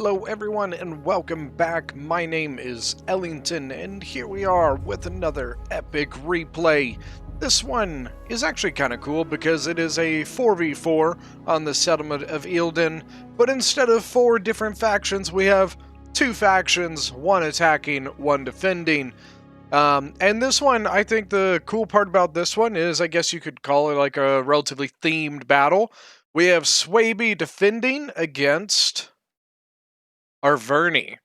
Hello everyone and welcome back. My name is Ellington and here we are with another epic replay. This one is actually kind of cool because it is a 4v4 on the settlement of Eildon, but instead of 4 different factions we have 2 factions, one attacking, one defending. And this one, I think the cool part about this one is, I guess you could call it like a relatively themed battle. We have Suebi defending against Arverni.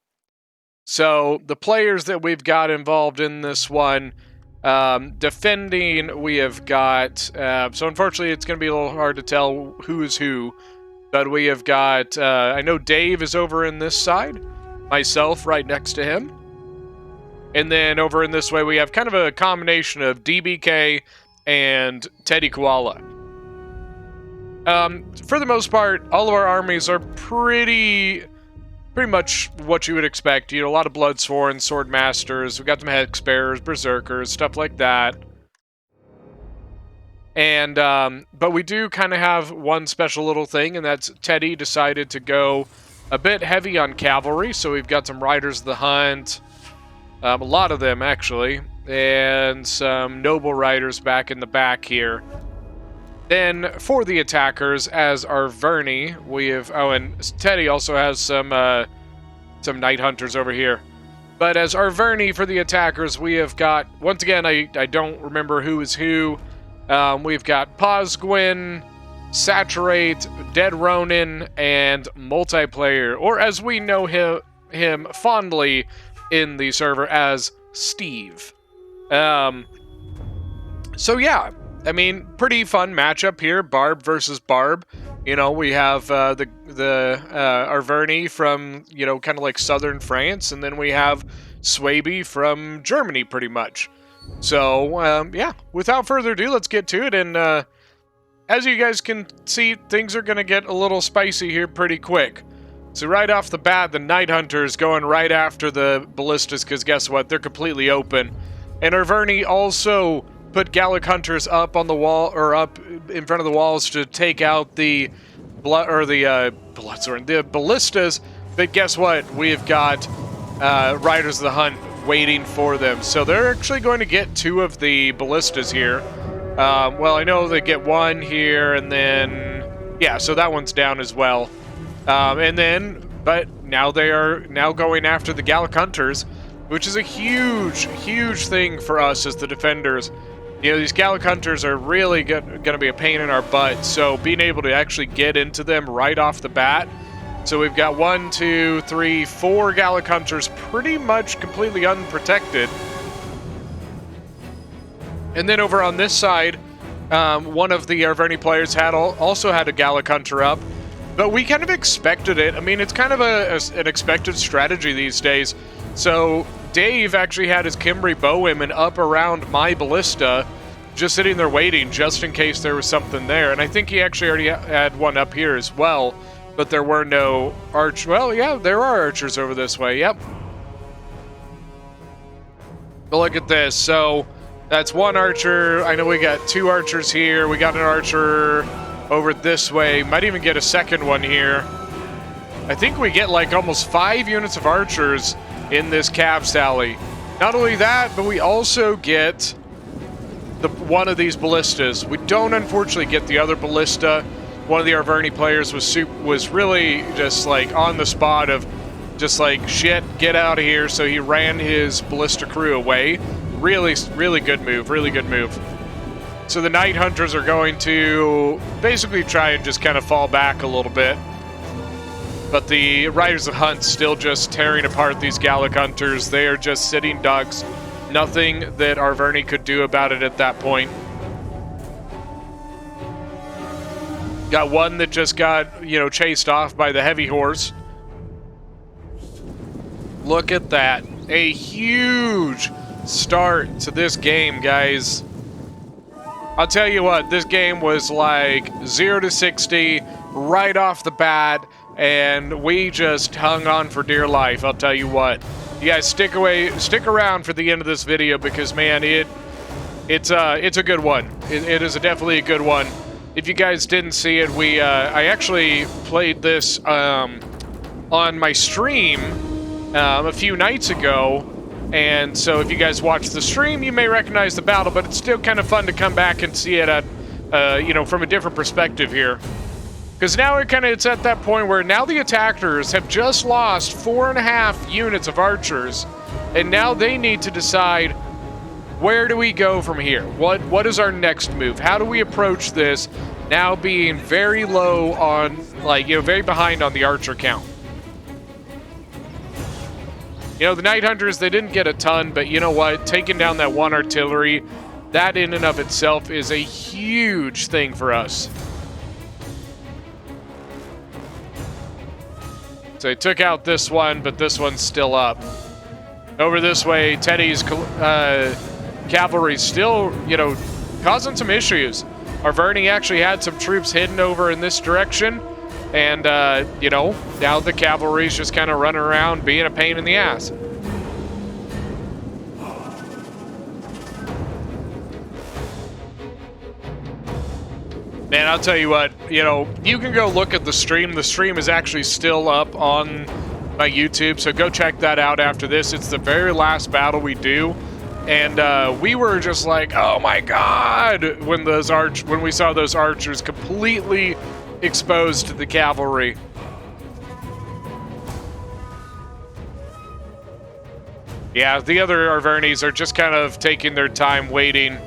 So the players that we've got involved in this one, defending, we have got, so unfortunately it's going to be a little hard to tell who is who, but we have got, I know Dave is over in this side, myself right next to him, and then over in this way we have kind of a combination of DBK and Teddy Koala. For the most part, all of our armies are pretty much what you would expect. You know, a lot of Bloodsworn, Sword Masters, we got some Hex Bearers, Berserkers, stuff like that. And, but we do kind of have one special little thing, and that's Teddy decided to go a bit heavy on cavalry, so we've got some Riders of the Hunt, a lot of them actually, and some Noble Riders back in the back here. Then, for the attackers, as Arverni, we have... Oh, and Teddy also has some Night Hunters over here. But as Arverni, for the attackers, we have got... Once again, I don't remember who is who. We've got Posgwyn, Saturate, Dead Ronin, and Multiplayer. Or as we know him fondly in the server as Steve. So yeah. I mean, pretty fun matchup here, Barb versus Barb. You know, we have the Arverni from, you know, kind of like southern France, and then we have Suebi from Germany, pretty much. So, yeah, without further ado, let's get to it, and as you guys can see, things are going to get a little spicy here pretty quick. So right off the bat, the Night Hunters going right after the Ballistas, because guess what? They're completely open. And Arverni also put Gallic Hunters up on the wall, or up in front of the walls to take out the Ballistas, but guess what? We've got Riders of the Hunt waiting for them. So they're actually going to get 2 of the Ballistas here. Well, I know they get 1 here, and then, yeah, so that one's down as well. And then, but now they are now going after the Gallic Hunters, which is a huge thing for us as the defenders. You know, these Gallic Hunters are really going to be a pain in our butt, so being able to actually get into them right off the bat. So we've got 1, 2, 3, 4 Gallic Hunters pretty much completely unprotected. And then over on this side, one of the Arverni players also had a Gallic Hunter up, but we kind of expected it. I mean, it's kind of an expected strategy these days. So Dave actually had his Kimberly Bowwomen up around my Ballista, just sitting there waiting, just in case there was something there. And I think he actually already had one up here as well, but there were no well, yeah, there are archers over this way, yep. But look at this, so that's 1 archer. I know we got 2 archers here. We got an archer over this way. Might even get a second one here. I think we get like almost 5 units of archers in this cav sally. Not only that, but we also get one of these ballistas. We don't unfortunately get the other ballista. One of the Arverni players was really just like on the spot of just like, shit, get out of here. So he ran his ballista crew away. Really good move, really good move. So the Night Hunters are going to basically try and just kind of fall back a little bit. But the Riders of Hunt still just tearing apart these Gallic Hunters. They are just sitting ducks. Nothing that Arverni could do about it at that point. Got one that just got, you know, chased off by the heavy horse. Look at that. A huge start to this game, guys. I'll tell you what, this game was like 0 to 60 right off the bat. And we just hung on for dear life, I'll tell you what. You guys stick around for the end of this video because, man, it's a good one. It is definitely a good one. If you guys didn't see it, I actually played this on my stream a few nights ago. And so if you guys watch the stream, you may recognize the battle, but it's still kind of fun to come back and see it at, you know, from a different perspective here. Because now it's at that point where now the attackers have just lost 4.5 units of archers, and now they need to decide, where do we go from here? What is our next move? How do we approach this now being very low on, like, you know, very behind on the archer count? You know, the Night Hunters, they didn't get a ton, but you know what? Taking down that one artillery, that in and of itself is a huge thing for us. So they took out this one, but this one's still up. Over this way, Teddy's cavalry's still, you know, causing some issues. Arverni actually had some troops hidden over in this direction. And, you know, now the cavalry's just kind of running around being a pain in the ass. Man, I'll tell you what, you know, you can go look at the stream. The stream is actually still up on my YouTube, so go check that out after this. It's the very last battle we do. And we were just like, oh my god, when we saw those archers completely exposed to the cavalry. Yeah, the other Arvernis are just kind of taking their time waiting.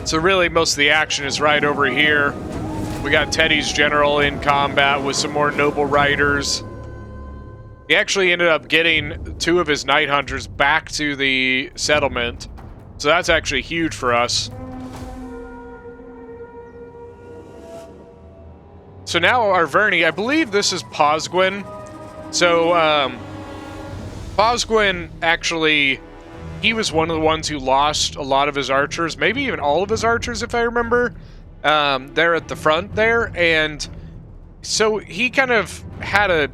So really, most of the action is right over here. We got Teddy's general in combat with some more noble riders. He actually ended up getting 2 of his Night Hunters back to the settlement. So that's actually huge for us. So now Arverni, I believe this is Posgwin. So Posgwin actually, he was one of the ones who lost a lot of his archers, maybe even all of his archers if I remember, there at the front there. And so he kind of had a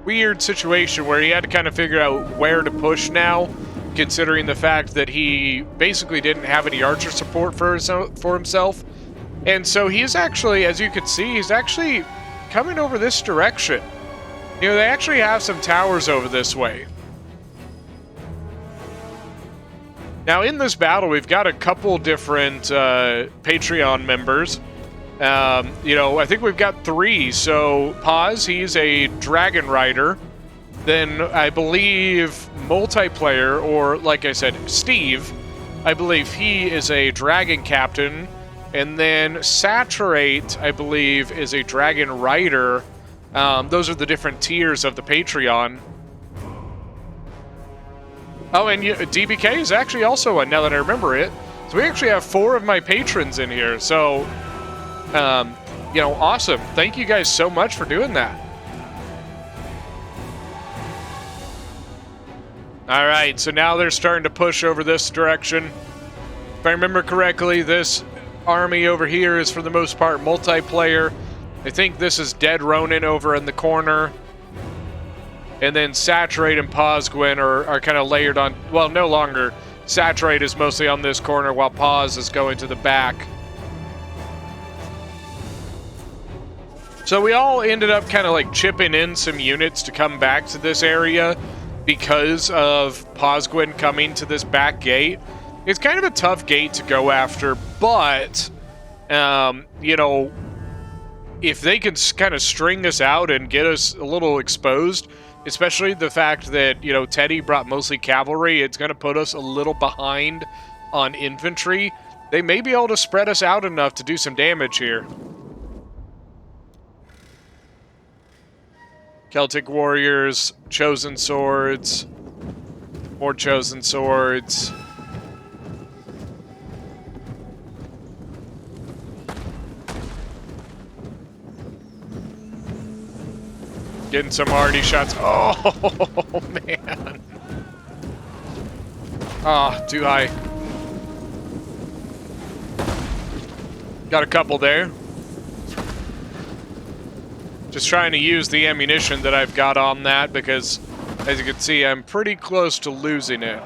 weird situation where he had to kind of figure out where to push now, considering the fact that he basically didn't have any archer support for himself. And so he's actually, as you can see, he's actually coming over this direction. You know, they actually have some towers over this way. Now, in this battle, we've got a couple different Patreon members. You know, I think we've got 3. So, Paz, he's a dragon rider. Then, I believe, multiplayer, or like I said, Steve, I believe he is a dragon captain. And then Saturate, I believe, is a dragon rider. Those are the different tiers of the Patreon. Oh, and DBK is actually also one, now that I remember it. So we actually have 4 of my patrons in here. So, you know, awesome. Thank you guys so much for doing that. All right, so now they're starting to push over this direction. If I remember correctly, this army over here is for the most part multiplayer. I think this is Dead Ronin over in the corner. And then Saturate and Posgwin are kind of layered on, well, no longer. Saturate is mostly on this corner while Paz is going to the back. So we all ended up kind of like chipping in some units to come back to this area because of Posgwin coming to this back gate. It's kind of a tough gate to go after, but, you know, if they can kind of string us out and get us a little exposed, especially the fact that, you know, Teddy brought mostly cavalry, it's going to put us a little behind on infantry. They may be able to spread us out enough to do some damage here. Celtic warriors, chosen swords, more chosen swords. Getting some hardy shots. Oh, man. Ah, too high. Got a couple there. Just trying to use the ammunition that I've got on that because, as you can see, I'm pretty close to losing it.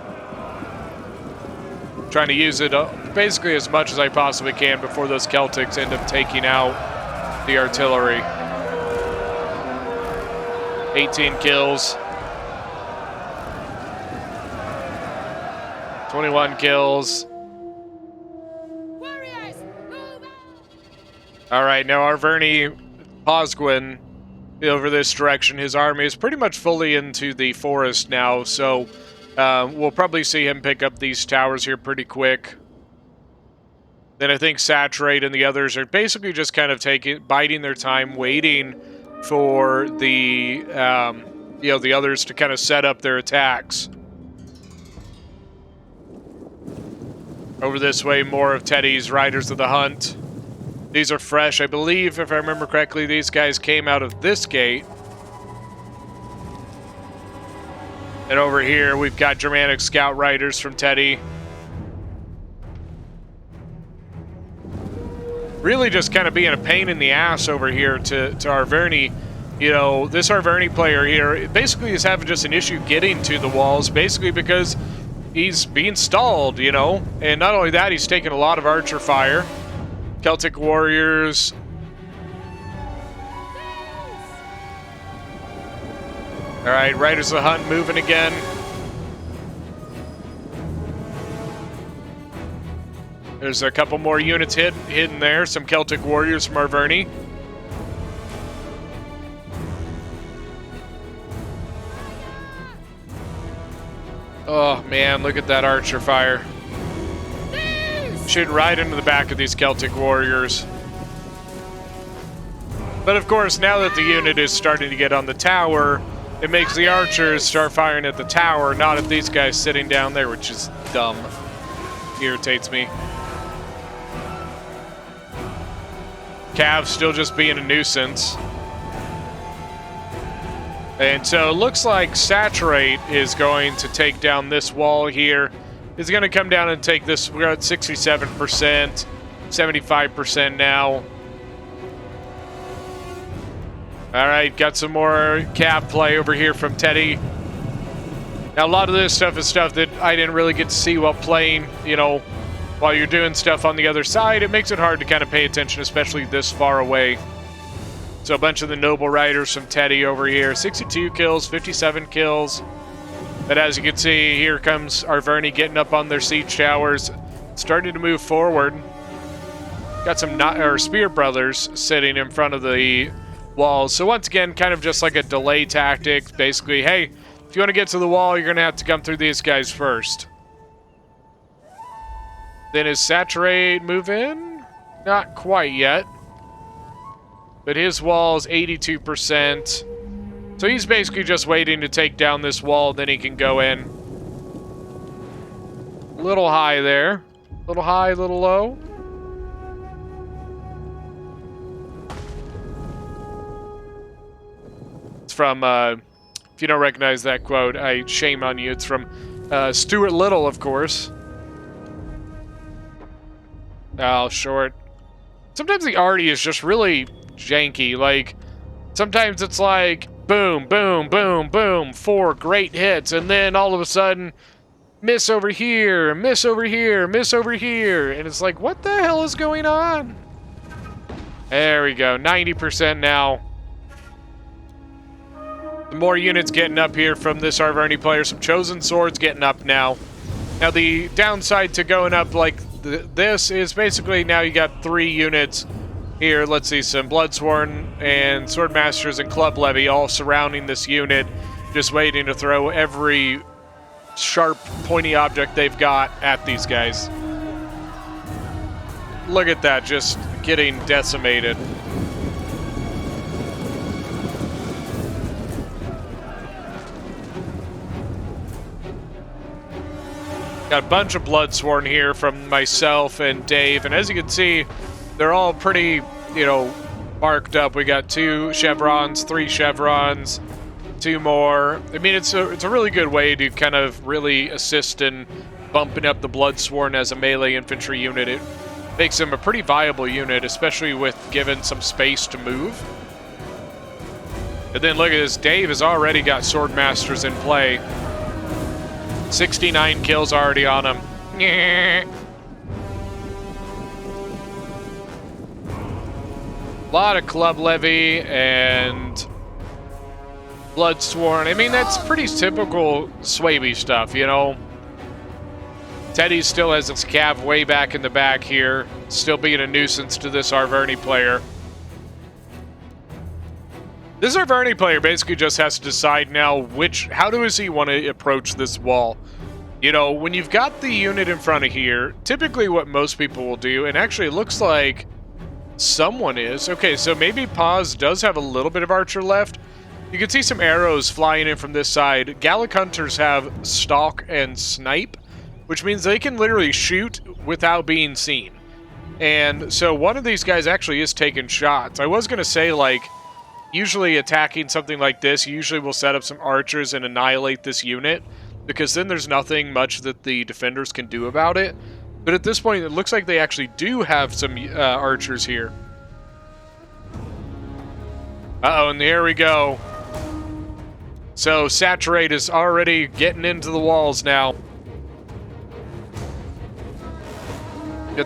Trying to use it basically as much as I possibly can before those Celtics end up taking out the artillery. 18 kills. 21 kills. All right, now Arverni Osgwin over this direction. His army is pretty much fully into the forest now, so we'll probably see him pick up these towers here pretty quick. Then I think Saturate and the others are basically just kind of biding their time, waiting for the the others to kind of set up their attacks. Over this way, more of Teddy's Riders of the Hunt. These are fresh. I believe, if I remember correctly, these guys came out of this gate. And over here, we've got Germanic Scout Riders from Teddy. Really just kind of being a pain in the ass over here to Arverni. You know, this Arverni player here basically is having just an issue getting to the walls, basically because he's being stalled, you know? And not only that, he's taking a lot of archer fire. Celtic warriors. All right, Riders of the Hunt moving again. There's a couple more units hidden there. Some Celtic warriors from Arverni. Oh, man, look at that archer fire. Shooting right into the back of these Celtic warriors. But, of course, now that the unit is starting to get on the tower, it makes the archers start firing at the tower, not at these guys sitting down there, which is dumb. Irritates me. Cav still just being a nuisance. And so it looks like Saturate is going to take down this wall here. He's going to come down and take this. We're at 67%, 75% now. All right, got some more Cav play over here from Teddy. Now, a lot of this stuff is stuff that I didn't really get to see while playing, you know, while you're doing stuff on the other side. It makes it hard to kind of pay attention, especially this far away. So a bunch of the noble riders from Teddy over here. 62 kills, 57 kills. But as you can see, here comes Arverni getting up on their siege towers, starting to move forward. Got some Spear Brothers sitting in front of the walls. So once again, kind of just like a delay tactic. Basically, hey, if you want to get to the wall, you're going to have to come through these guys first. Then is Saturate move in? Not quite yet. But his wall's 82%. So he's basically just waiting to take down this wall, then he can go in. A little high there. A little high, a little low. It's from, if you don't recognize that quote, shame on you. It's from Stuart Little, of course. Oh, short. Sometimes the arty is just really janky. Like, sometimes it's like, boom, boom, boom, boom, 4 great hits, and then all of a sudden, miss over here, miss over here, miss over here, and it's like, what the hell is going on? There we go, 90% now. The more units getting up here from this Arverni player, some Chosen Swords getting up now. Now, the downside to going up like this is basically now you got 3 units here. Let's see, some Bloodsworn and Swordmasters and Club Levy all surrounding this unit, just waiting to throw every sharp, pointy object they've got at these guys. Look at that, just getting decimated. Got a bunch of Bloodsworn here from myself and Dave, and as you can see, they're all pretty, you know, marked up. We got 2 chevrons, 3 chevrons, 2 more. I mean, it's a really good way to kind of really assist in bumping up the Bloodsworn as a melee infantry unit. It makes them a pretty viable unit, especially with given some space to move. And then look at this, Dave has already got Swordmasters in play. 69 kills already on him. A lot of Club Levy and Bloodsworn. I mean, that's pretty typical Suebi stuff, you know. Teddy still has his cav way back in the back here, still being a nuisance to this Arverni player. This Arverni player basically just has to decide now how does he want to approach this wall. You know, when you've got the unit in front of here, typically what most people will do, and actually it looks like someone is. Okay, so maybe Paz does have a little bit of archer left. You can see some arrows flying in from this side. Gallic hunters have stalk and snipe, which means they can literally shoot without being seen. And so one of these guys actually is taking shots. I was going to say, like, usually attacking something like this, usually we'll set up some archers and annihilate this unit, because then there's nothing much that the defenders can do about it. But at this point, it looks like they actually do have some archers here. Uh-oh, and here we go. So Saturate is already getting into the walls now.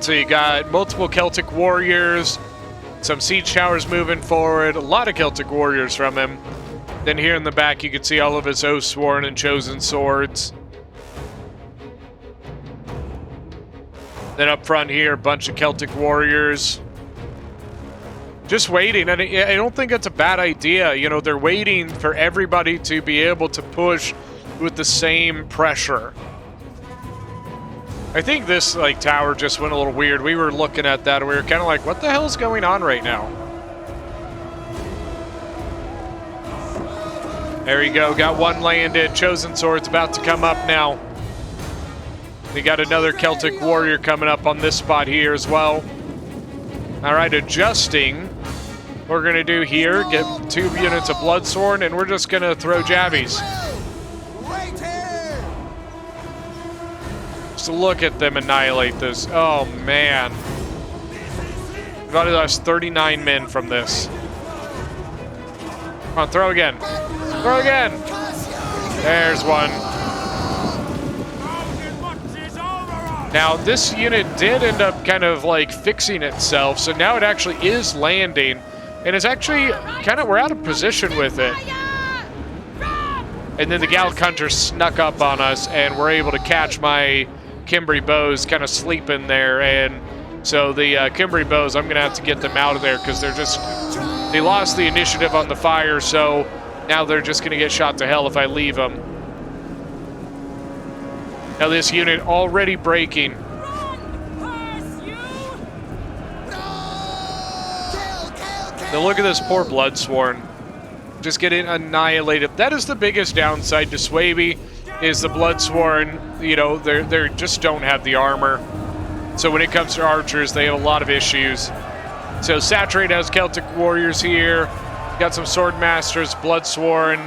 So you got multiple Celtic warriors, some siege towers moving forward, a lot of Celtic warriors from him. Then here in the back you can see all of his Oathsworn and Chosen Swords. Then up front here, a bunch of Celtic warriors. Just waiting, and I don't think that's a bad idea. You know, they're waiting for everybody to be able to push with the same pressure. I think this, like, tower just went a little weird. We were looking at that, and we were kind of like, what the hell's going on right now? There you go, got one landed. Chosen Sword's about to come up now. We got another Celtic warrior coming up on this spot here as well. All right, adjusting. What we're going to do here, get 2 units of Bloodsworn, and we're just going to throw jabbies. Just look at them annihilate this. Oh, man. We've already lost 39 men from this. Come on, throw again. Throw again. There's one. Now, this unit did end up kind of like fixing itself, so now it actually is landing, and it's actually kind of, we're out of position with it. And then the Gallic Hunter snuck up on us, and we're able to catch my Cimbri bows kind of sleeping there, and so the Cimbri bows, I'm going to have to get them out of there because they lost the initiative on the fire, so now they're just going to get shot to hell if I leave them. Now this unit already breaking. Now look at this poor Bloodsworn. Just getting annihilated. That is the biggest downside to Suebi, is the Bloodsworn, you know, they just don't have the armor. So when it comes to archers, they have a lot of issues. So Saturate has Celtic warriors here. Got some sword masters, Bloodsworn.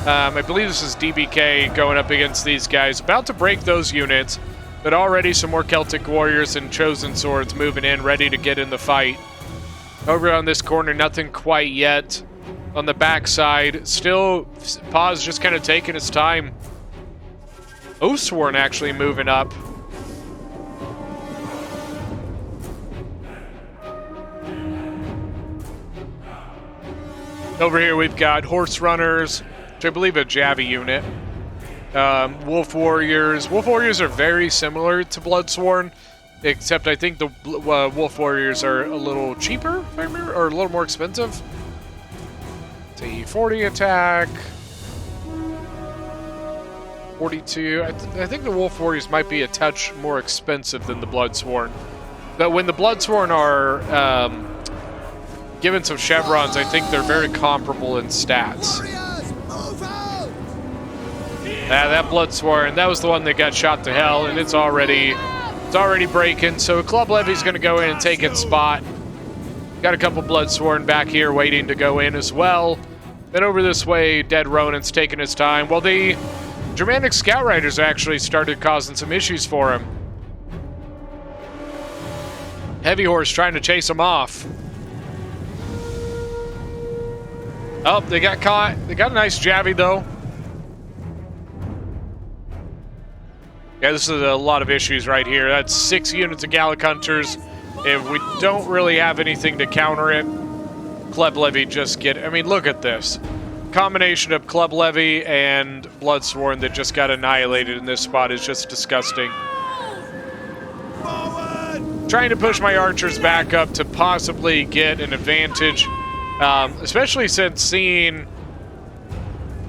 I believe this is DBK going up against these guys. About to break those units, but already some more Celtic warriors and Chosen Swords moving in, ready to get in the fight. Over on this corner, nothing quite yet. On the backside, still, Paz just kind of taking his time. Oathsworn actually moving up. Over here we've got Horse Runners, which I believe a Javi unit. Wolf Warriors. Wolf Warriors are very similar to Bloodsworn, except I think the Wolf Warriors are a little cheaper, if I remember, or a little more expensive. It's a 40 attack. 42. I think the Wolf Warriors might be a touch more expensive than the Bloodsworn. But when the Bloodsworn are given some chevrons, I think they're very comparable in stats. That Bloodsworn, that was the one that got shot to hell, and it's already breaking. So Club Levy's going to go in and take its spot. Got a couple Bloodsworn back here waiting to go in as well. Then over this way, Dead Ronin's taking his time. Well, the Germanic Scout Riders actually started causing some issues for him. Heavy Horse trying to chase him off. Oh, they got caught. They got a nice Javi, though. Yeah, this is a lot of issues right here. That's 6 units of Gallic Hunters. If we don't really have anything to counter it, Club Levy just get... I mean, look at this. combination of Club Levy and Bloodsworn that just got annihilated in this spot is just disgusting. Trying to push my archers back up to possibly get an advantage, especially since seeing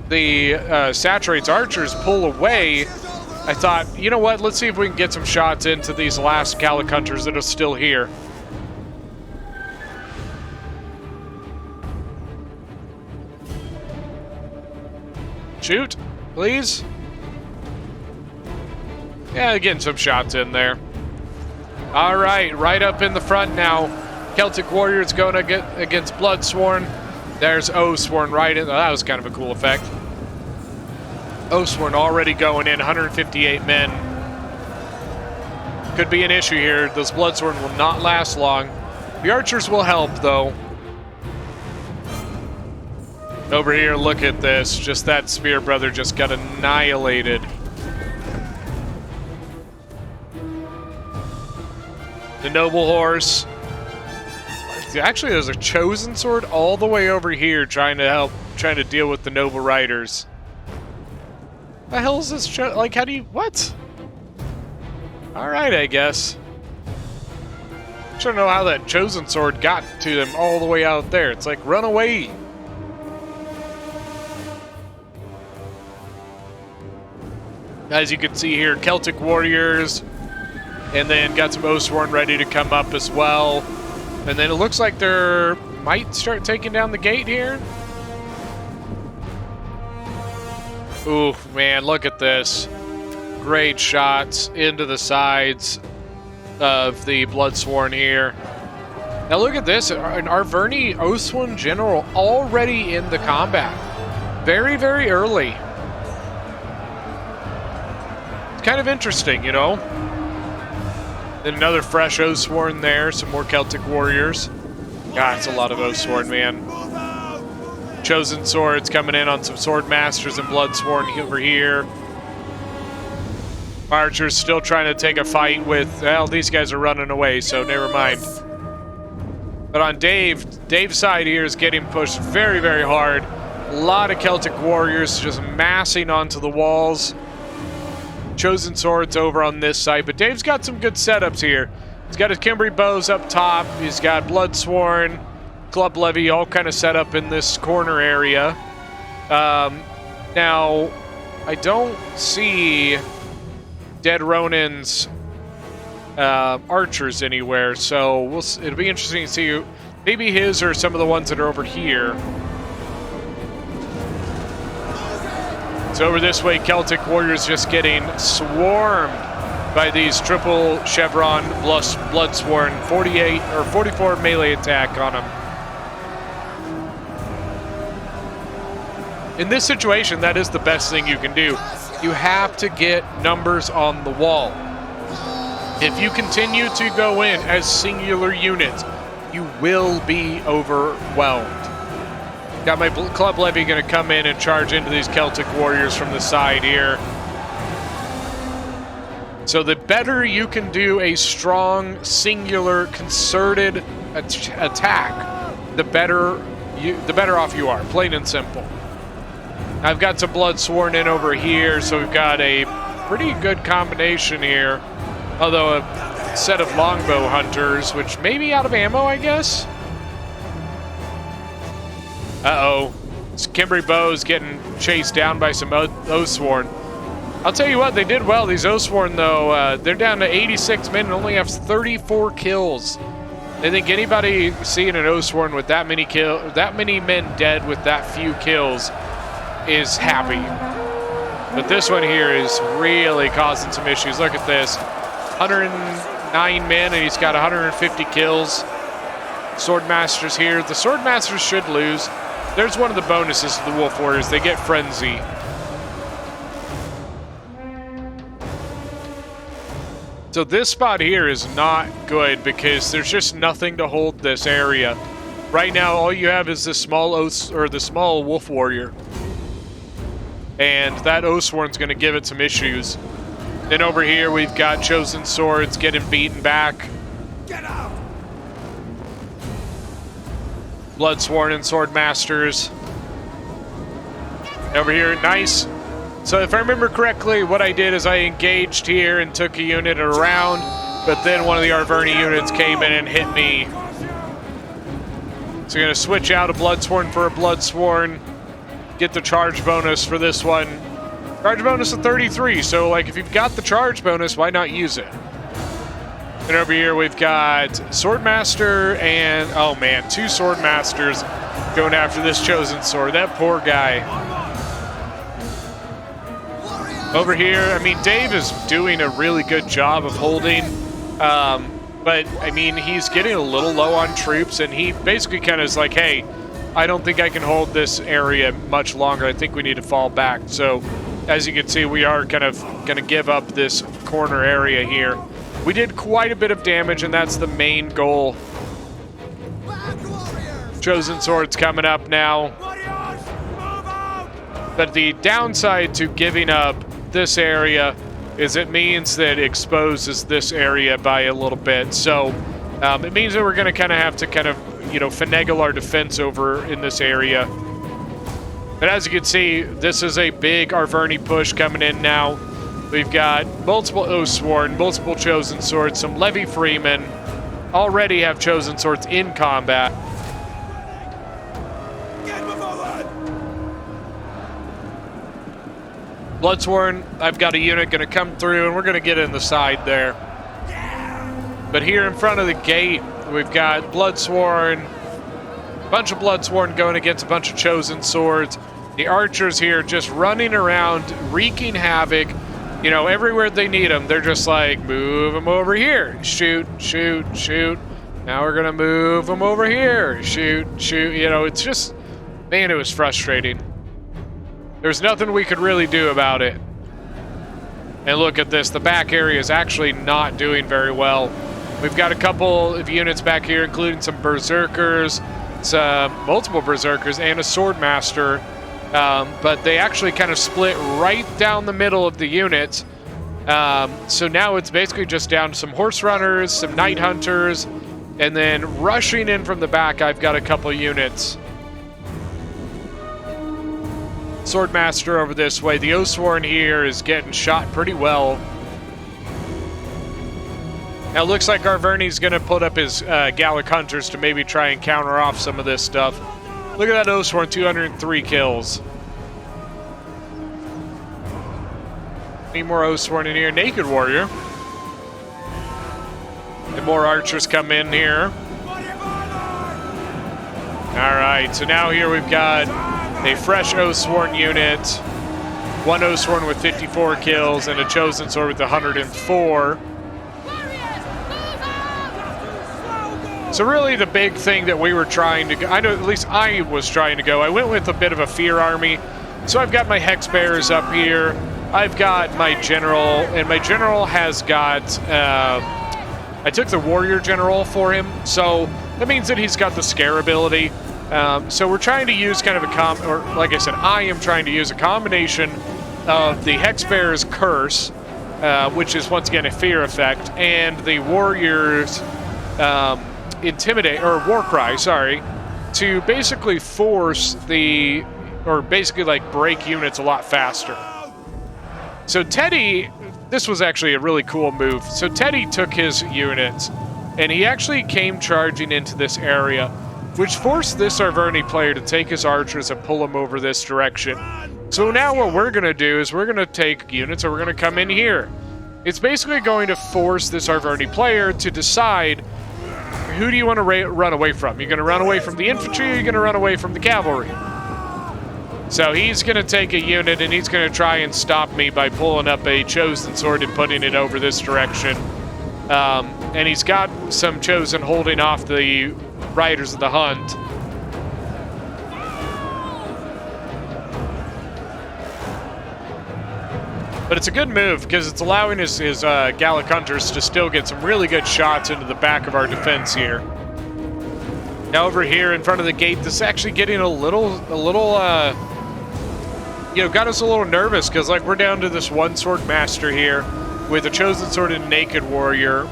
the Saturate's archers pull away. I thought, you know what, let's see if we can get some shots into these last Gallic hunters that are still here. Shoot, please. Yeah, getting some shots in there. All right, right up in the front now. Celtic Warriors going against Bloodsworn. There's Oathsworn right in. Oh, that was kind of a cool effect. Oathsworn already going in, 158 men. Could be an issue here. Those Bloodsworn will not last long. The archers will help, though. Over here, look at this. Just that Spear Brother just got annihilated. The Noble Horse. Actually, there's a Chosen Sword all the way over here trying to deal with the Noble Riders. The hell is this? Like, how do you... What? Alright, I guess. I don't know how that Chosen Sword got to them all the way out there. It's like, run away. As you can see here, Celtic Warriors, and then got some Oathsworn ready to come up as well. And then it looks like they're might start taking down the gate here. Ooh, man, look at this. Great shots into the sides of the Bloodsworn here. Now look at this, an Arverni Oathsworn General already in the combat. Very, very early. Kind of interesting, you know. Then another fresh Oathsworn there, some more Celtic Warriors. God, it's a lot of Oathsworn, man. Chosen Swords coming in on some Sword Masters and Bloodsworn over here. Archers still trying to take a fight with, well, these guys are running away, so never mind. But on Dave's side here is getting pushed very, very hard. A lot of Celtic Warriors just massing onto the walls. Chosen Swords over on this side, but Dave's got some good setups here. He's got his Kimberly bows up top. He's got Bloodsworn, Club Levy, all kind of set up in this corner area. Now, I don't see Dead Ronin's archers anywhere, so it'll be interesting to see maybe his or some of the ones that are over here. So over this way, Celtic Warriors just getting swarmed by these triple chevron Bloodsworn, 48 or 44 melee attack on them. In this situation, that is the best thing you can do. You have to get numbers on the wall. If you continue to go in as singular units, you will be overwhelmed. Got my Club Levy going to come in and charge into these Celtic Warriors from the side here. So the better you can do a strong, singular, concerted attack, the better off you are, plain and simple. I've got some Bloodsworn in over here, so we've got a pretty good combination here. Although a set of Longbow Hunters, which may be out of ammo, I guess? Uh-oh. Kimberly Bow's getting chased down by some Oathsworn. I'll tell you what, they did well. These Oathsworn, though, they're down to 86 men and only have 34 kills. I think anybody seeing an Oathsworn with that many men dead with that few kills is happy. But this one here is really causing some issues. Look at this. 109 men and he's got 150 kills. Swordmasters here. The Swordmasters should lose. There's one of the bonuses to the Wolf Warriors. They get Frenzy. So this spot here is not good because there's just nothing to hold this area. Right now, all you have is this small small Wolf Warrior. And that Oathsworn's going to give it some issues. Then over here, we've got Chosen Swords getting beaten back. Get out! Bloodsworn and Swordmasters. Over here, nice. So if I remember correctly, what I did is I engaged here and took a unit around, but then one of the Arverni units came in and hit me. So I'm going to switch out a Bloodsworn for a Bloodsworn, get the charge bonus for this one. Charge bonus of 33, so like if you've got the charge bonus, why not use it? And over here we've got Swordmaster and, oh man, 2 Swordmasters going after this Chosen Sword. That poor guy. Over here, I mean, Dave is doing a really good job of holding, but I mean, he's getting a little low on troops, and he basically kind of is like, hey, I don't think I can hold this area much longer. I think we need to fall back. So as you can see, we are kind of going to give up this corner area here. We did quite a bit of damage, and that's the main goal. Chosen Sword's coming up now. But the downside to giving up this area is it means that it exposes this area by a little bit. So it means that we're going to kind of have to finagle our defense over in this area. But as you can see, this is a big Arverni push coming in now. We've got multiple Oathsworn, multiple Chosen Swords, some Levy Freemen. Already have Chosen Swords in combat. Bloodsworn, I've got a unit going to come through, and we're going to get in the side there. But here in front of the gate, we've got Bloodsworn, a bunch of Bloodsworn going against a bunch of Chosen Swords. The archers here just running around, wreaking havoc. You know, everywhere they need them, they're just like, move them over here. Shoot, shoot, shoot. Now we're going to move them over here. Shoot, shoot. You know, it's just, man, it was frustrating. There's nothing we could really do about it. And look at this. The back area is actually not doing very well. We've got a couple of units back here, including some Berserkers, multiple Berserkers, and a Swordmaster. But they actually kind of split right down the middle of the units. So now it's basically just down to some Horse Runners, some Night Hunters, and then rushing in from the back, I've got a couple units. Swordmaster over this way. The Oathsworn here is getting shot pretty well. Now it looks like Arverni's going to put up his Gallic Hunters to maybe try and counter off some of this stuff. Look at that Oathsworn, 203 kills. Any more Oathsworn in here? Naked Warrior. And more archers come in here. Alright, so now here we've got a fresh Oathsworn unit. One Oathsworn with 54 kills and a Chosen Sword with 104. So really the big thing that we were trying to go, I know at least I was trying to go, I went with a bit of a fear army. So I've got my Hex Bearers up here. I've got my General, and my General has got, I took the Warrior General for him. So that means that he's got the Scare ability. So we're trying to use kind of a like I said, I am trying to use a combination of the Hexbearer's Curse, which is once again a fear effect, and the Warrior's Intimidate, or War Cry, sorry, to basically force basically like break units a lot faster. So Teddy, this was actually a really cool move. So Teddy took his units, and he actually came charging into this area, which forced this Arverni player to take his archers and pull them over this direction. So now what we're going to do is we're going to take units and we're going to come in here. It's basically going to force this Arverni player to decide, who do you want to run away from? You're going to run away from the infantry, or you're going to run away from the cavalry? So he's going to take a unit and he's going to try and stop me by pulling up a Chosen Sword and putting it over this direction. And he's got some Chosen holding off the Riders of the Hunt. But it's a good move because it's allowing his Gallic Hunters to still get some really good shots into the back of our defense here. Now over here in front of the gate, this is actually getting a little got us a little nervous because like we're down to this one Sword Master here with a Chosen Sword and Naked Warrior.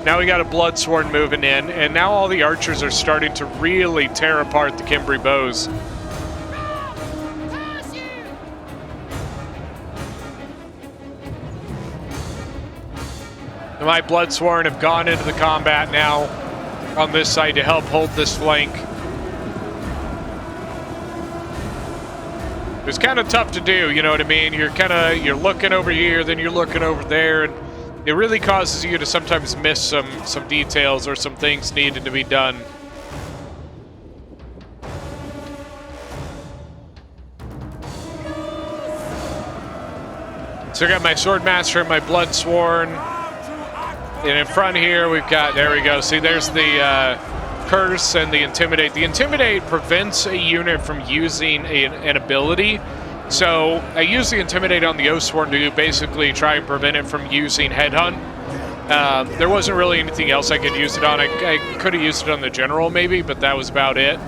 Now we got a Bloodsworn moving in, and now all the archers are starting to really tear apart the Cimbri bows. my Bloodsworn have gone into the combat now on this side to help hold this flank. It's kind of tough to do, you know what I mean? You're looking over here, then you're looking over there, and it really causes you to sometimes miss some details or some things needed to be done. So I got my Swordmaster and my Bloodsworn. And in front here, we've got, there we go. See, there's the Curse and the Intimidate. The Intimidate prevents a unit from using an ability. So I use the Intimidate on the Oathsworn to basically try and prevent it from using Headhunt. There wasn't really anything else I could use it on. I could have used it on the General maybe, but that was about it.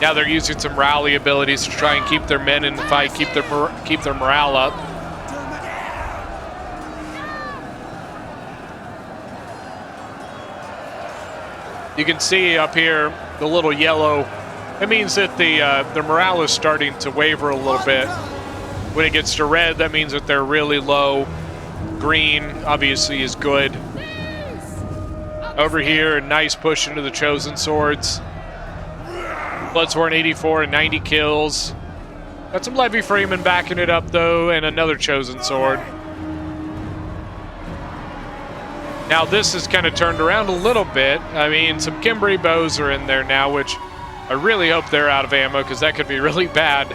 Now they're using some rally abilities to try and keep their men in the fight, keep their morale up. You can see up here the little yellow. It means that the morale is starting to waver a little bit. When it gets to red, that means that they're really low. Green obviously is good. Over here, a nice push into the Chosen Swords. Bloodsworn 84 and 90 kills. Got some Levy Freeman backing it up though, and another Chosen Sword. Now this has kind of turned around a little bit. I mean, some Kimberly bows are in there now, which I really hope they're out of ammo because that could be really bad.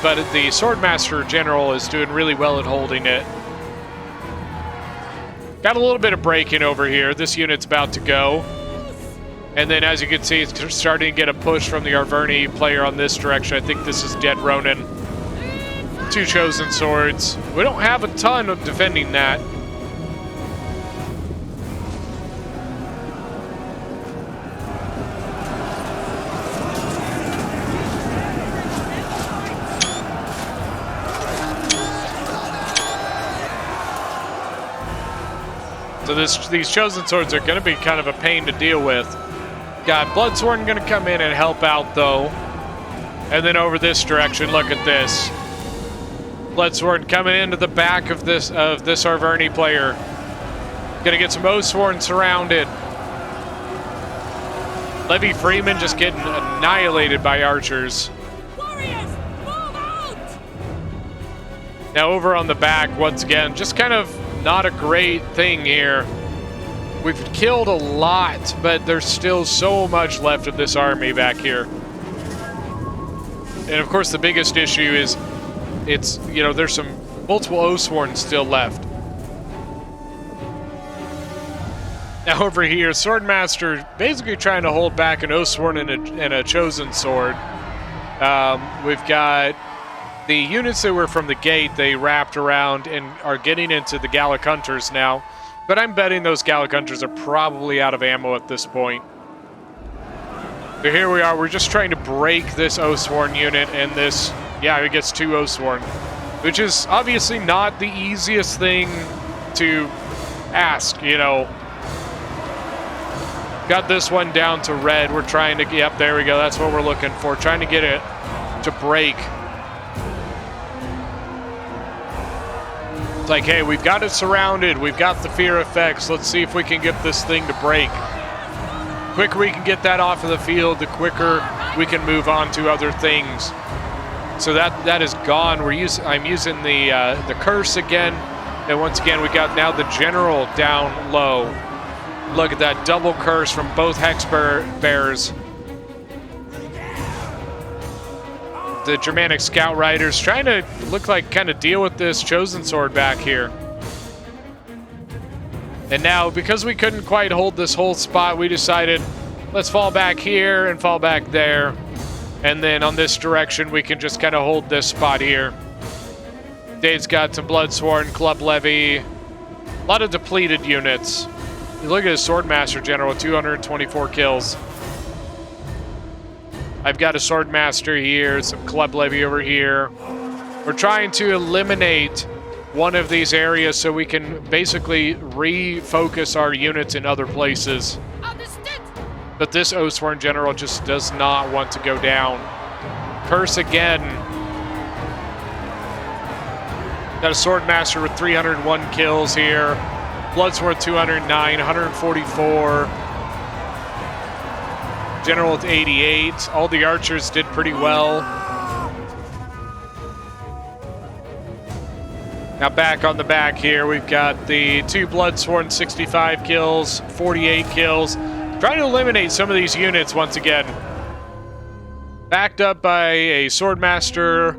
But the Swordmaster General is doing really well at holding it. Got a little bit of break-in over here. This unit's about to go. And then, as you can see, it's starting to get a push from the Arverni player on this direction. I think this is Dead Ronin. 2 Chosen Swords. We don't have a ton of defending that. So these Chosen Swords are going to be kind of a pain to deal with. Got Bloodsworn going to come in and help out, though. And then over this direction, look at this. Bloodsworn coming into the back of this Arverni player. Going to get some Oathsworn surrounded. Levy Freeman just getting annihilated by archers. Warriors, move out! Now over on the back, once again, just kind of not a great thing here. We've killed a lot, but there's still so much left of this army back here. And of course, the biggest issue is there's some multiple Oathsworn still left. Now over here, Swordmaster basically trying to hold back an Oathsworn and a Chosen Sword. We've got the units that were from the gate, they wrapped around and are getting into the Gallic Hunters now. But I'm betting those Gallic Hunters are probably out of ammo at this point. So here we are, we're just trying to break this Oathsworn unit and this, yeah, it gets 2 Oathsworn. Which is obviously not the easiest thing to ask, you know. Got this one down to red, we're trying to, yep, there we go, that's what we're looking for. Trying to get it to break. It's like, hey, we've got it surrounded. We've got the fear effects. Let's see if we can get this thing to break. The quicker we can get that off of the field, the quicker we can move on to other things. So that is gone. I'm using the Curse again. And once again, we got now the General down low. Look at that double Curse from both Hex Bears. The Germanic Scout Riders trying to look like kind of deal with this Chosen Sword back here. And now, because we couldn't quite hold this whole spot, we decided let's fall back here and fall back there. And then on this direction, we can just kind of hold this spot here. Dave's got some Bloodsworn, Club Levy, a lot of depleted units. You look at his Swordmaster General, 224 kills. I've got a Swordmaster here, some Club Levy over here. We're trying to eliminate one of these areas so we can basically refocus our units in other places. Understood. But this Oathsworn General just does not want to go down. Curse again. Got a Swordmaster with 301 kills here. Bloodsworn 209, 144. General with 88. All the archers did pretty well. Now back on the back here, we've got the 2 Bloodsworn, 65 kills, 48 kills. Trying to eliminate some of these units once again. Backed up by a Swordmaster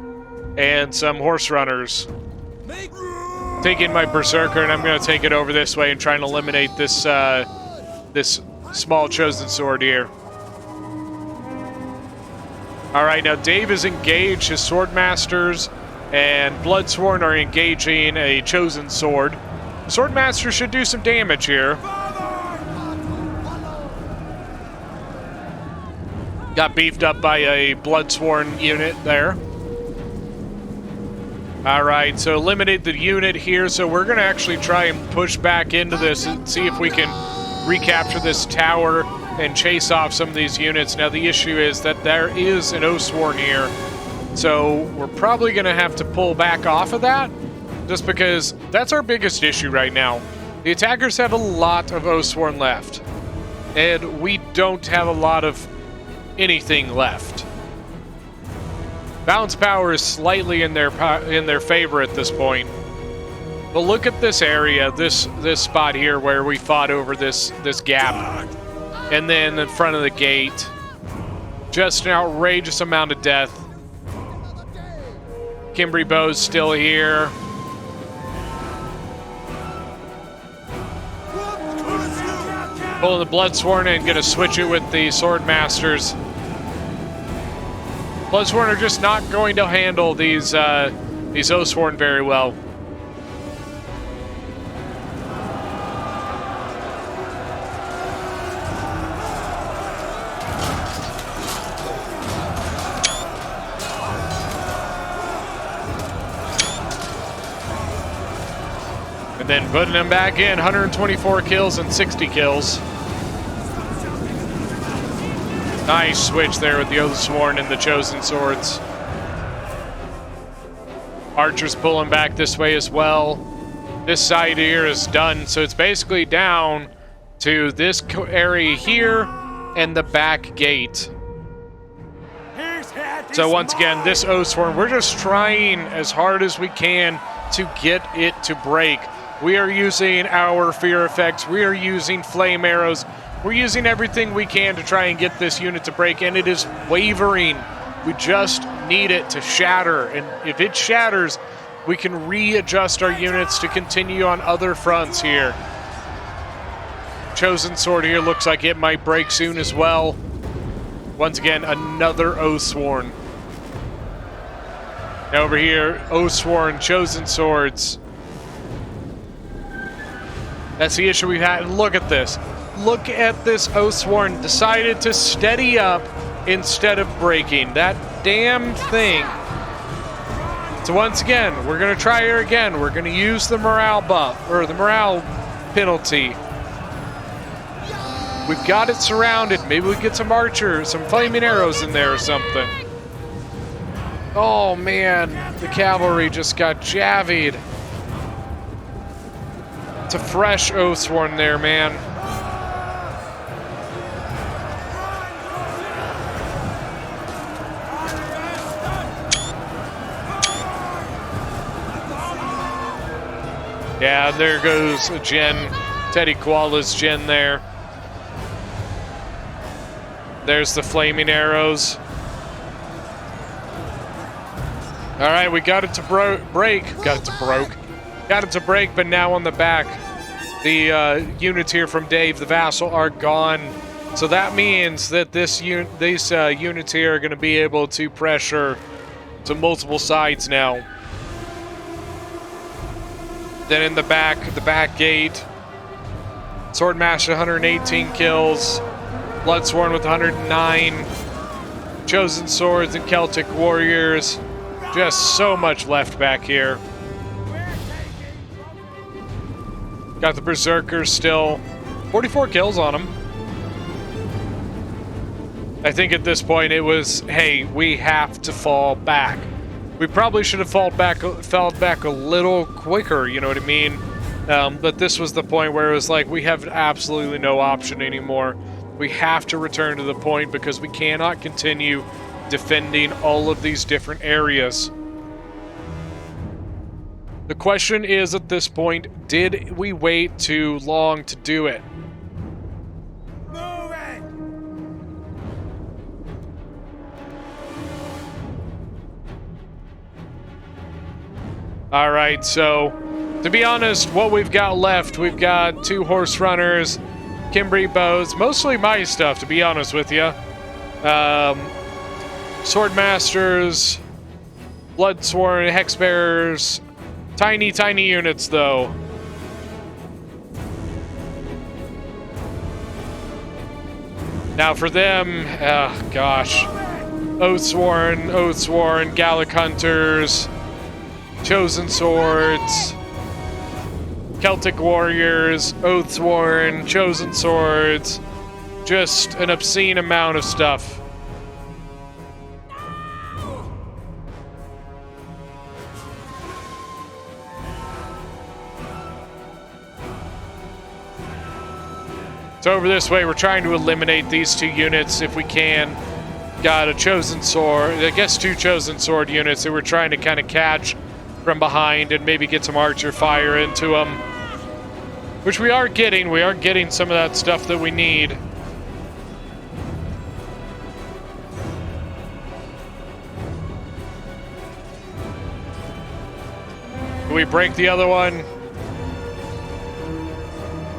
and some Horse Runners. Taking my Berserker, and I'm going to take it over this way and try and eliminate this this small Chosen Sword here. All right, now Dave is engaged. His Swordmasters and Bloodsworn are engaging a Chosen Sword. Swordmaster should do some damage here. Got beefed up by a Bloodsworn unit there. All right, so eliminate the unit here. So we're going to actually try and push back into this and see if we can recapture this tower and chase off some of these units. Now, the issue is that there is an Oathsworn here. So we're probably going to have to pull back off of that just because that's our biggest issue right now. The attackers have a lot of Oathsworn left, and we don't have a lot of anything left. Balance power is slightly in their favor at this point. But look at this area, this spot here where we fought over this gap. And then in front of the gate. Just an outrageous amount of death. Kimbri Bow's still here. Pulling the Bloodsworn and gonna switch it with the Swordmasters. Bloodsworn are just not going to handle these Oathsworn very well. And then putting them back in, 124 kills and 60 kills. Nice switch there with the Oathsworn and the Chosen Swords. Archers pulling back this way as well. This side here is done, so it's basically down to this area here and the back gate. So once again, this Oathsworn, we're just trying as hard as we can to get it to break. We are using our fear effects. We are using flame arrows. We're using everything we can to try and get this unit to break, and it is wavering. We just need it to shatter, and if it shatters, we can readjust our units to continue on other fronts here. Chosen Sword here looks like it might break soon as well. Once again, another Oathsworn. Now over here, Oathsworn, Chosen Swords. That's the issue we've had. Look at this. Look at this Oathsworn. Decided to steady up instead of breaking. That damn thing. So once again, we're going to try her again. We're going to use the morale buff, or the morale penalty. We've got it surrounded. Maybe we get some archers, some flaming arrows in there or something. Oh man, the cavalry just got javied. It's a fresh Oathsworn there, man. Yeah, there goes Jen, Teddy Koala's Jen there. There's the flaming arrows. All right, we got it to break. Got it to break, but now on the back, the units here from Dave, the vassal, are gone. So that means that these units here are going to be able to pressure to multiple sides now. Then in the back gate, Swordmaster 118 kills, Bloodsworn with 109, Chosen Swords and Celtic Warriors. Just so much left back here. Got the Berserkers still. 44 kills on them. I think at this point it was, hey, we have to fall back. We probably should have fell back a little quicker, you know what I mean? But this was the point where it was like, we have absolutely no option anymore. We have to return to the point because we cannot continue defending all of these different areas. The question is, at this point, did we wait too long to do it? Alright, so, to be honest, what we've got left, we've got 2 horse runners, Kimberly bows, mostly my stuff, to be honest with you. Sword masters, bloodsworn, hex bearers, tiny units, though. Now for them, gosh, Oathsworn, Gallic hunters, chosen swords, Celtic warriors, Oathsworn, chosen swords, just an obscene amount of stuff. So over this way, we're trying to eliminate these 2 units if we can. Got a chosen sword, I guess 2 chosen sword units that we're trying to kind of catch from behind and maybe get some archer fire into them. Which we are getting. We are getting some of that stuff that we need. Can we break the other one?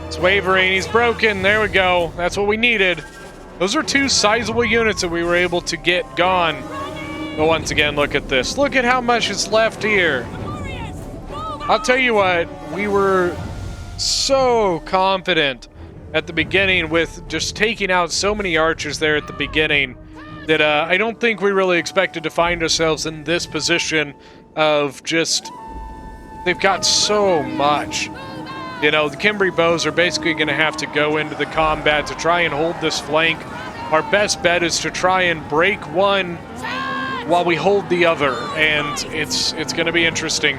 It's wavering. He's broken. There we go. That's what we needed. Those are 2 sizable units that we were able to get gone. But once again, look at this. Look at how much is left here. I'll tell you what, we were so confident at the beginning with just taking out so many archers there at the beginning that I don't think we really expected to find ourselves in this position of just... They've got so much. You know, the Kimberly bows are basically going to have to go into the combat to try and hold this flank. Our best bet is to try and break one while we hold the other, and it's going to be interesting.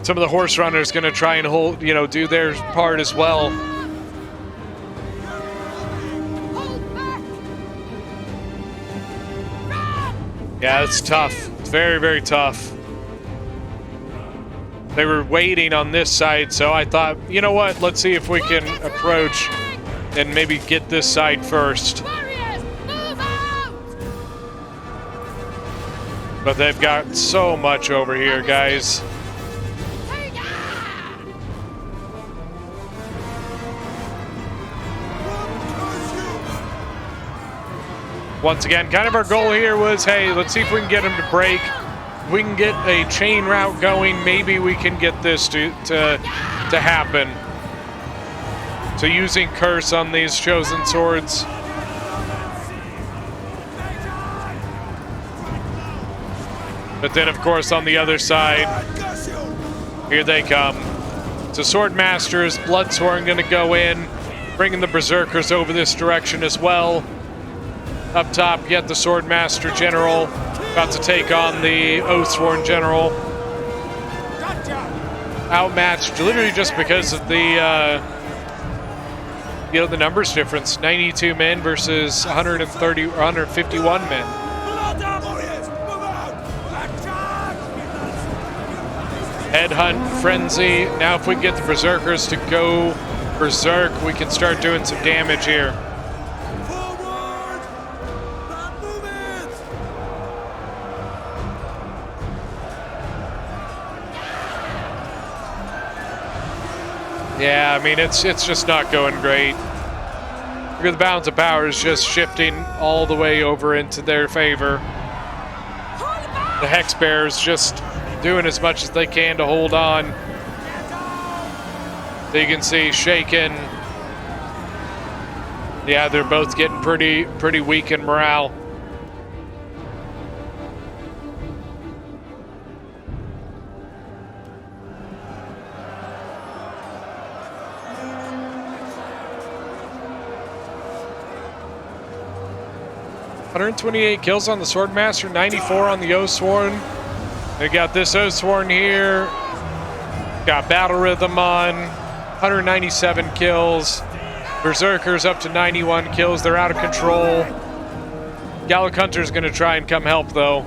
Some of the horse runners going to try and hold, you know, do their part as well. Yeah, it's tough. It's very, very tough. They were waiting on this side, so I thought, you know what, let's see if we can approach and maybe get this side first. But they've got so much over here, guys. Once again, kind of our goal here was, hey, let's see if we can get them to break. If we can get a chain route going, maybe we can get this to happen. So using curse on these chosen swords. But then, of course, on the other side, here they come. So sword masters, bloodsworn going to go in, bringing the berserkers over this direction as well. Up top, yet the Swordmaster General about to take on the Oathsworn General. Outmatched, literally just because of the, you know, the numbers difference. 92 men versus 130 or 151 men. Headhunt, Frenzy. Now if we can get the Berserkers to go berserk, we can start doing some damage here. Yeah, I mean, it's just not going great. Look at the balance of power is just shifting all the way over into their favor. The Hex Bearers just doing as much as they can to hold on. So you can see shaken. Yeah, they're both getting pretty weak in morale. 128 kills on the Swordmaster, 94 on the Oathsworn. We got this Oathsworn here. Got Battle Rhythm on, 197 kills. Berserkers up to 91 kills. They're out of control. Gallic Hunter's going to try and come help, though.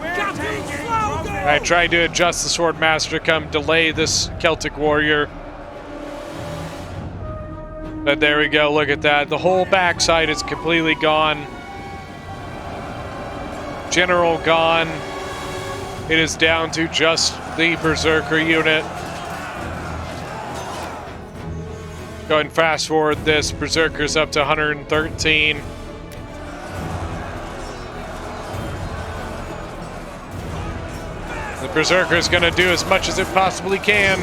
I tried to adjust the Swordmaster to come delay this Celtic warrior. But there we go, look at that. The whole backside is completely gone. General gone. It is down to just the Berserker unit. Go ahead and fast forward this. Berserker's up to 113. The Berserker is going to do as much as it possibly can.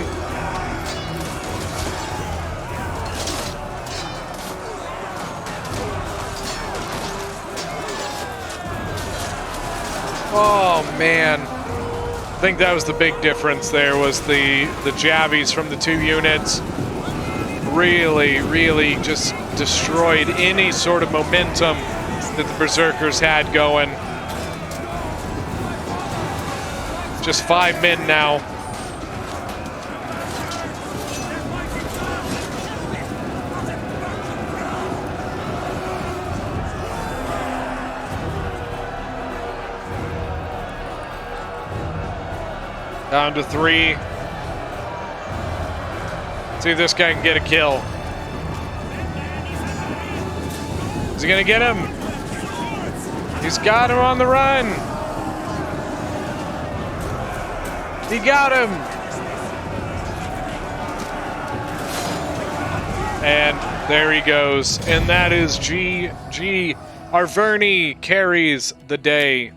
Oh, man. I think that was the big difference there, was the jabbies from the two units. Really just destroyed any sort of momentum that the Berserkers had going. Just 5 men now. Down to 3. See if this guy can get a kill. Is he gonna get him? He's got him on the run. He got him. And there he goes. And that is GG. Arverni carries the day.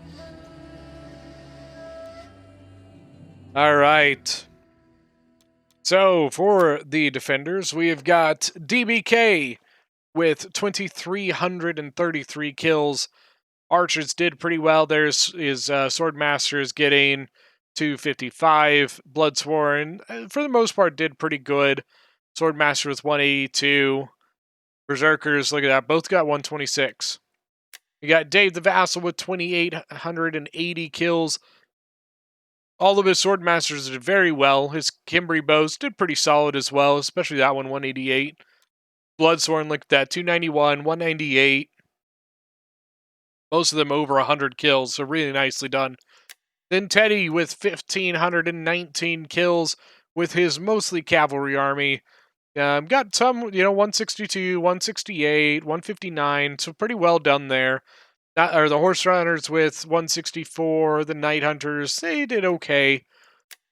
All right. So for the defenders, we have got DBK with 2,333 kills. Archers did pretty well. There's his Swordmaster is getting 255. Bloodsworn, for the most part, did pretty good. Swordmaster was 182. Berserkers, look at that, both got 126. You got Dave the Vassal with 2,880 kills. All of his Swordmasters did very well. His Kimbri bows did pretty solid as well, especially that one, 188. Bloodsworn, look at that, 291, 198. Most of them over 100 kills, so really nicely done. Then Teddy with 1,519 kills with his mostly cavalry army. Got some, 162, 168, 159, so pretty well done there. The Horse Runners with 164, the Night Hunters, they did okay.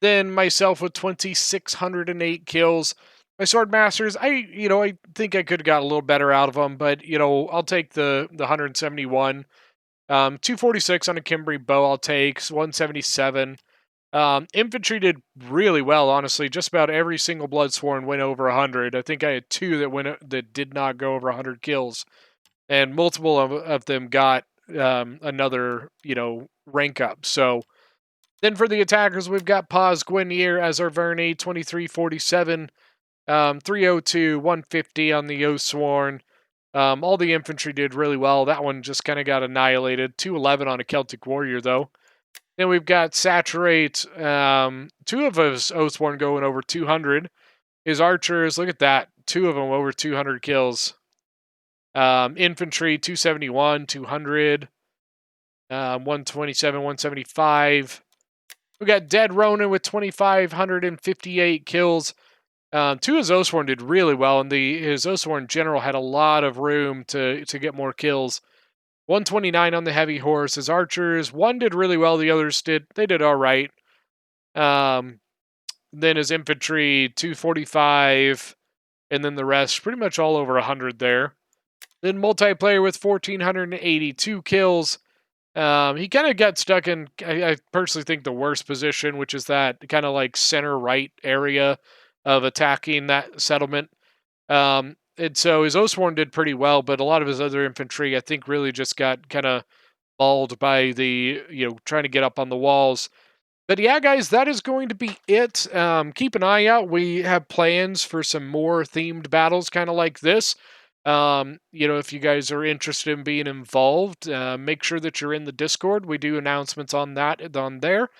Then myself with 2,608 kills. My Swordmasters, I think I could have got a little better out of them, but, I'll take the 171. 246 on a Kimbri bow, I'll take. 177. Infantry did really well, honestly. Just about every single Bloodsworn went over 100. I think I had 2 that did not go over 100 kills. And multiple of them got another, rank up. So then for the attackers, we've got Paz Guinier as Arverni, 2347, 302, 150 on the Oathsworn. All the infantry did really well. That one just kind of got annihilated. 211 on a Celtic warrior, though. Then we've got Saturate. 2 of his Oathsworn going over 200. His archers, look at that. 2 of them over 200 kills. Infantry, 271, 200, 127, 175. We got Dead Ronin with 2,558 kills. 2 of his Oathsworn did really well, and his Oathsworn general had a lot of room to get more kills. 129 on the heavy horse. His archers, 1 did really well, the others did all right. Then his infantry, 245, and then the rest, pretty much all over 100 there. Then multiplayer with 1,482 kills. He kind of got stuck in, I personally think, the worst position, which is that kind of like center right area of attacking that settlement. And so his Oathsworn did pretty well, but a lot of his other infantry, I think, really just got kind of mauled by the, trying to get up on the walls. But yeah, guys, that is going to be it. Keep an eye out. We have plans for some more themed battles kind of like this. If you guys are interested in being involved, make sure that you're in the Discord. We do announcements on that on there.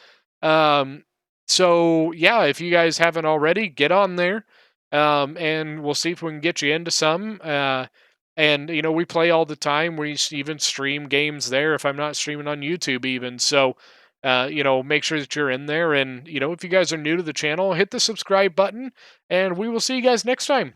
Um, so yeah, if you guys haven't already, get on there, and we'll see if we can get you into some. And we play all the time. Even stream games there if I'm not streaming on YouTube even. So, make sure that you're in there. And if you guys are new to the channel, hit the subscribe button, and we will see you guys next time.